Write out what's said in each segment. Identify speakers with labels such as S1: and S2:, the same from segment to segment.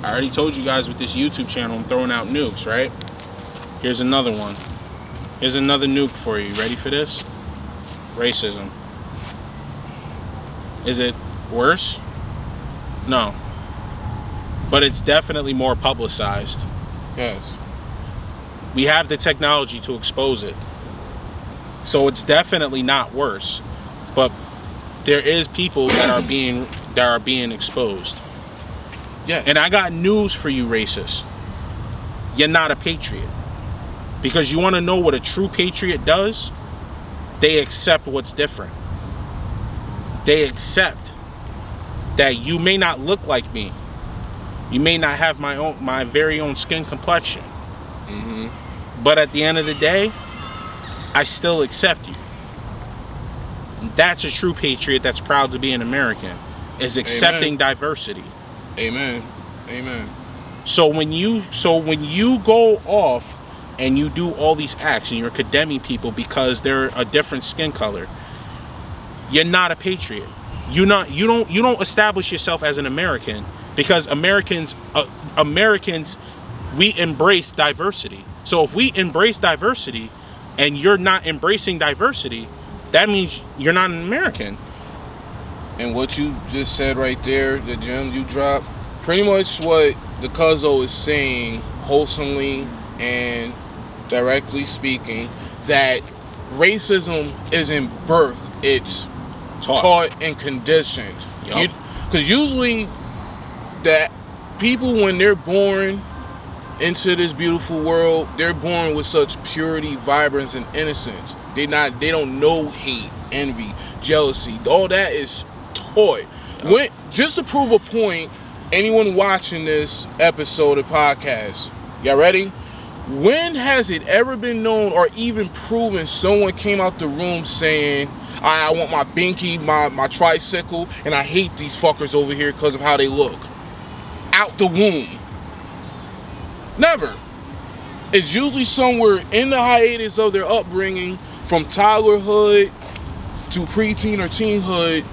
S1: I already told you guys with this YouTube channel, I'm throwing out nukes, right? Here's another one. Here's another nuke for you. Ready for this? Racism. Is it worse? No. But it's definitely more publicized.
S2: Yes.
S1: We have the technology to expose it. So it's definitely not worse. But there is people that are being exposed.
S2: Yes.
S1: And I got news for you, racists. You're not a patriot. Because you want to know what a true patriot does? They accept what's different. They accept that you may not look like me. You may not have my very own skin complexion.
S2: Mm-hmm.
S1: But at the end of the day, I still accept you. That's a true patriot that's proud to be an American, is accepting diversity.
S2: Amen. Amen.
S1: So when you go off and you do all these acts and you're condemning people because they're a different skin color, you're not a patriot. You don't establish yourself as an American, because Americans we embrace diversity. So if we embrace diversity and you're not embracing diversity, that means you're not an American.
S2: And what you just said right there, the gem you dropped, pretty much what the Cuzzo is saying, wholesomely and directly speaking, that racism isn't birthed, it's taught and conditioned. Because usually that people, when they're born into this beautiful world, they're born with such purity, vibrance, and innocence. They don't know hate, envy, jealousy. All that is taught. Just to prove a point, anyone watching this episode of podcast, y'all ready? When has it ever been known or even proven someone came out the room saying, I want my binky, my tricycle, and I hate these fuckers over here because of how they look? Out the womb. Never. It's usually somewhere in the hiatus of their upbringing, from toddlerhood to preteen or teenhood.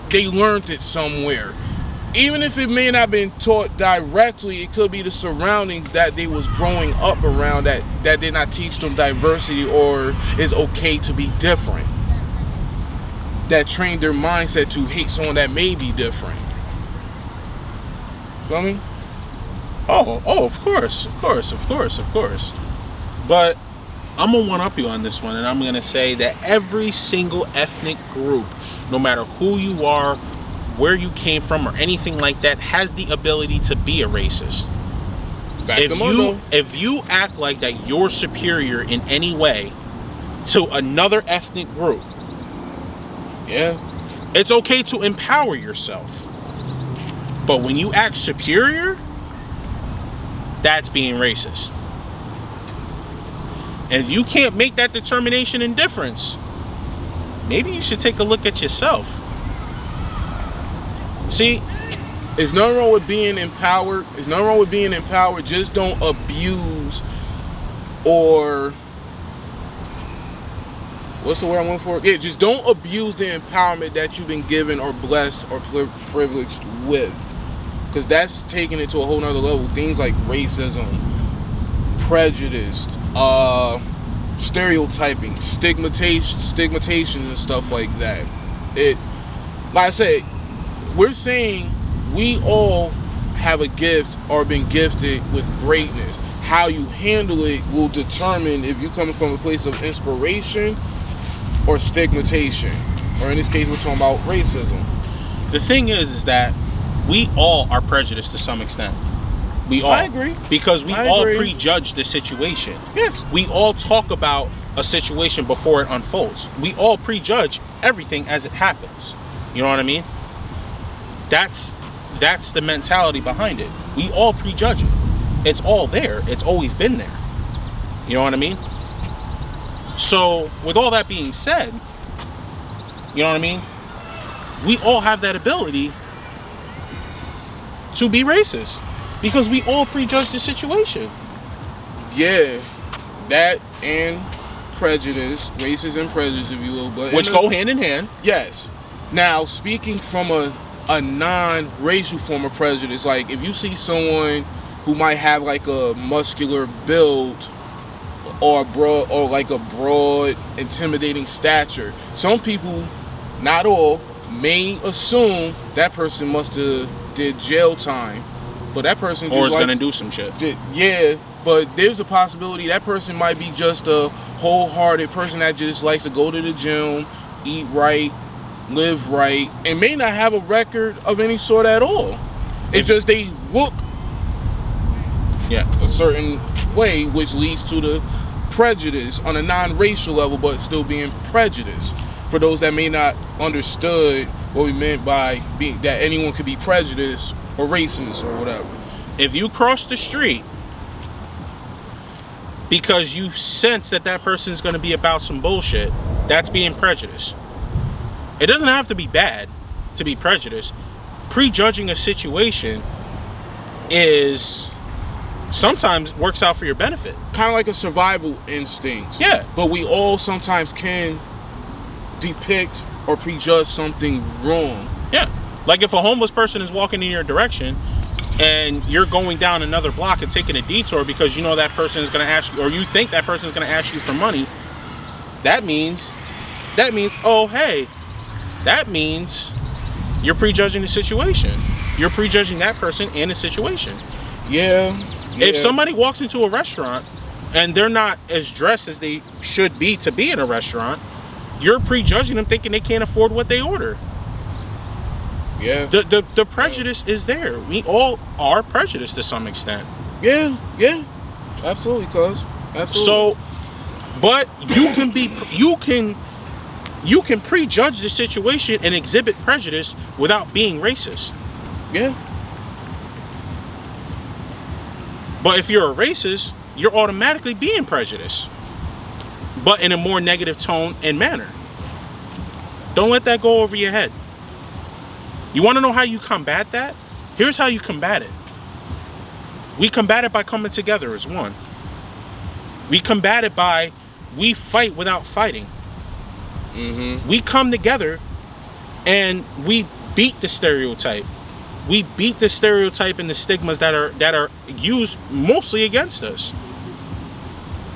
S2: They learned it somewhere. Even if it may not have been taught directly, it could be the surroundings that they was growing up around that did not teach them diversity or it's okay to be different. That trained their mindset to hate someone that may be different. Feel me?
S1: Oh, of course. But I'm going to one-up you on this one, and I'm going to say that every single ethnic group, no matter who you are, where you came from, or anything like that, has the ability to be a racist. If you act like that you're superior in any way to another ethnic group, it's okay to empower yourself. But when you act superior, that's being racist. And if you can't make that determination and difference, maybe you should take a look at yourself. See,
S2: there's nothing wrong with being empowered. Just don't abuse or what's the word I want for it? Yeah, just don't abuse the empowerment that you've been given or blessed or privileged with. Because that's taking it to a whole nother level. Things like racism, prejudice, stereotyping, stigmatations and stuff like that. Like I said, we're saying we all have a gift or been gifted with greatness. How you handle it will determine if you're coming from a place of inspiration or stigmatization. Or in this case, we're talking about racism.
S1: The thing is that we all are prejudiced to some extent. We all.
S2: I agree.
S1: Because we all prejudge the situation.
S2: Yes.
S1: We all talk about a situation before it unfolds. We all prejudge everything as it happens. You know what I mean? That's the mentality behind it. We all prejudge it. It's all there. It's always been there. You know what I mean? So, with all that being said, you know what I mean? We all have that ability to be racist because we all prejudge the situation.
S2: Yeah, that and prejudice, racism and prejudice, if you will, but
S1: which go hand in hand.
S2: Yes. Now, speaking from a a non-racial form of prejudice. Like if you see someone who might have like a muscular build or a broad, intimidating stature, some people, not all, may assume that person must have did jail time, but that person
S1: or is gonna do some shit.
S2: Yeah, but there's a possibility that person might be just a wholehearted person that just likes to go to the gym, eat right, live right, and may not have a record of any sort at all. It's just they look a certain way, which leads to the prejudice on a non-racial level, but still being prejudiced. For those that may not understood what we meant by being that anyone could be prejudiced or racist or whatever.
S1: If you cross the street because you sense that that person's going to be about some bullshit, that's being prejudiced. It doesn't have to be bad to be prejudiced. Prejudging a situation is sometimes works out for your benefit.
S2: Kind of like a survival instinct.
S1: Yeah.
S2: But we all sometimes can depict or prejudge something wrong.
S1: Yeah. Like if a homeless person is walking in your direction and you're going down another block and taking a detour because you know that person is going to ask you, or you think that person is going to ask you for money, that means, oh, hey, that means you're prejudging the situation. You're prejudging that person and the situation.
S2: Yeah.
S1: If somebody walks into a restaurant and they're not as dressed as they should be to be in a restaurant, you're prejudging them thinking they can't afford what they order.
S2: Yeah.
S1: The prejudice is there. We all are prejudiced to some extent.
S2: Yeah. Absolutely, cuz. Absolutely.
S1: So, but you can prejudge the situation and exhibit prejudice without being racist.
S2: Yeah.
S1: But if you're a racist, you're automatically being prejudiced, but in a more negative tone and manner. Don't let that go over your head. You want to know how you combat that? Here's how you combat it. We combat it by coming together as one. We combat it by we fight without fighting.
S2: Mm-hmm.
S1: We come together and we beat the stereotype. We beat the stereotype and the stigmas that are used mostly against us.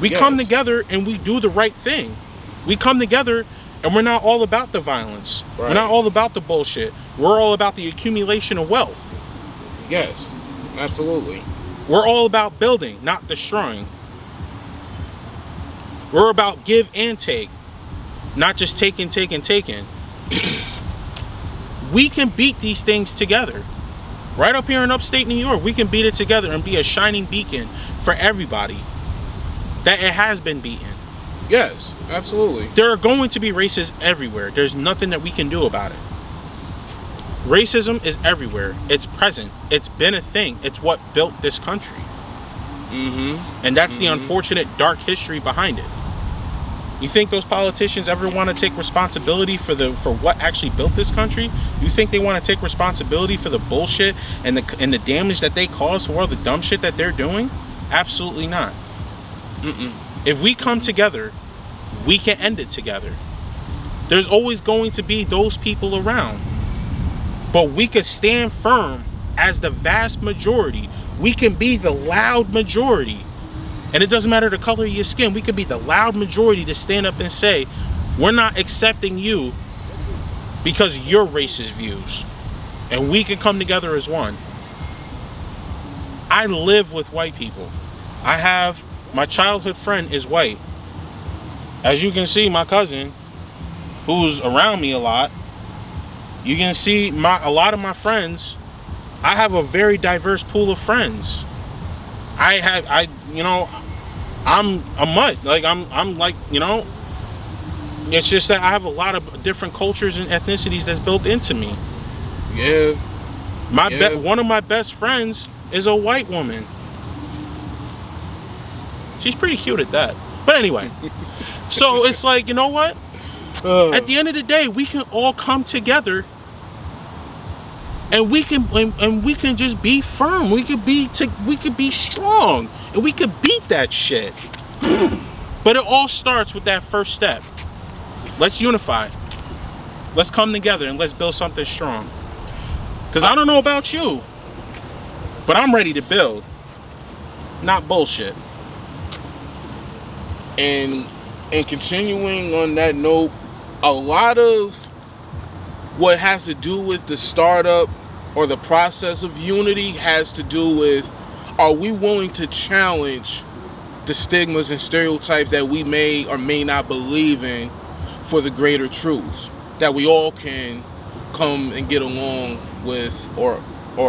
S1: We come together and we do the right thing. We come together and we're not all about the violence. Right. We're not all about the bullshit. We're all about the accumulation of wealth.
S2: Yes, absolutely.
S1: We're all about building, not destroying. We're about give and take, not just taking. We can beat these things together. Right up here in upstate New York, we can beat it together and be a shining beacon for everybody that it has been beaten.
S2: Yes, absolutely.
S1: There are going to be racists everywhere. There's nothing that we can do about it. Racism is everywhere. It's present. It's been a thing. It's what built this country.
S2: Mm-hmm.
S1: And that's the unfortunate dark history behind it. You think those politicians ever want to take responsibility for what actually built this country? You think they want to take responsibility for the bullshit and the damage that they caused for all the dumb shit that they're doing? Absolutely not.
S2: Mm-mm.
S1: If we come together, we can end it together. There's always going to be those people around. But we can stand firm as the vast majority. We can be the loud majority. And it doesn't matter the color of your skin. We could be the loud majority to stand up and say, we're not accepting you because of your racist views. And we can come together as one. I live with white people. My childhood friend is white. As you can see, my cousin, who's around me a lot, you can see a lot of my friends. I have a very diverse pool of friends. I'm a mutt. Like I'm like, it's just that I have a lot of different cultures and ethnicities that's built into me.
S2: Yeah.
S1: One of my best friends is a white woman. She's pretty cute at that. But anyway, so it's like, you know what? At the end of the day, we can all come together and we can just be firm. We could be strong, and we could beat that shit. But it all starts with that first step. Let's unify. Let's come together and let's build something strong. Because I don't know about you, but I'm ready to build. Not bullshit.
S2: And continuing on that note, a lot of what has to do with the startup or the process of unity has to do with, are we willing to challenge the stigmas and stereotypes that we may or may not believe in for the greater truths that we all can come and get along with or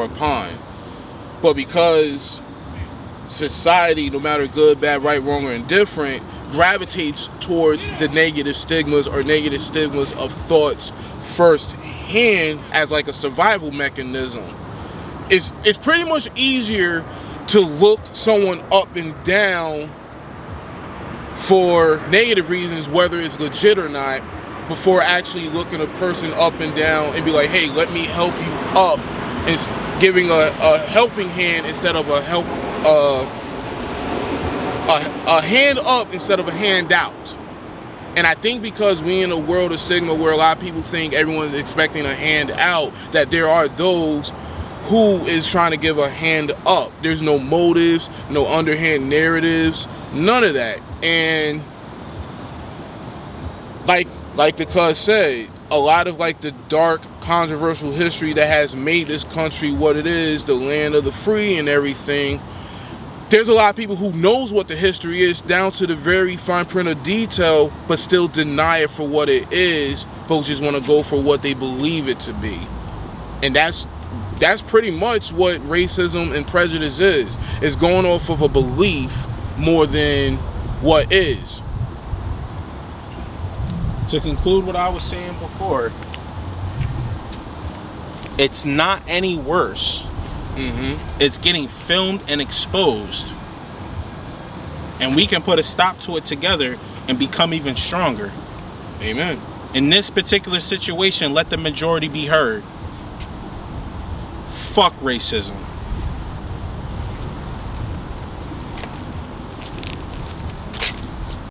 S2: upon. But because society, no matter good, bad, right, wrong, or indifferent, gravitates towards the negative stigmas of thoughts firsthand as like a survival mechanism, it's pretty much easier to look someone up and down for negative reasons, whether it's legit or not, before actually looking a person up and down and be like, hey, let me help you up. It's giving a helping hand instead of a hand up instead of a hand out. And I think because we in a world of stigma where a lot of people think everyone's expecting a hand out, that there are those who is trying to give a hand up. There's no motives, no underhand narratives, none of that. And like the cuz said, a lot of like the dark, controversial history that has made this country what it is, the land of the free and everything. There's a lot of people who knows what the history is down to the very fine print of detail, but still deny it for what it is, but just want to go for what they believe it to be. And that's pretty much what racism and prejudice is. It's going off of a belief more than what is.
S1: To conclude what I was saying before, it's not any worse. It's getting filmed and exposed. And we can put a stop to it together and become even stronger.
S2: Amen.
S1: In this particular situation, let the majority be heard. Fuck racism.